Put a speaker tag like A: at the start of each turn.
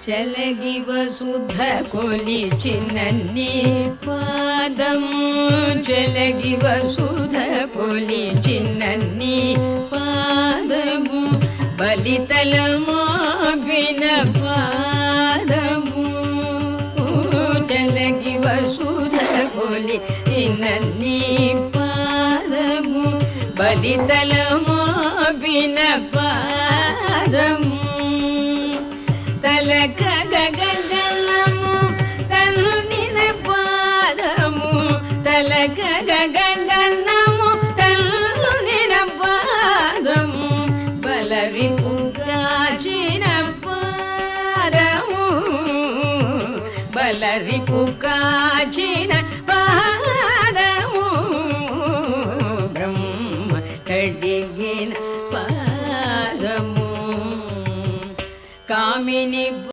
A: చలగి వసుధ కొలిచినన్ని పాదము చలగి వసుధ కొలిచినన్ని పాదము బలితలము విన పాదము చలగి వసుధ కొలిచినన్ని పాదము బలితలము విన పాదము తలక గగనము తల్లిన పాదము తలక గగనము తల్లిన పాదము బలరి పుగాచిన పాదము బలరి పుగాచిన పాదము బ్రహ్మ కడిగిన పాదము కామిని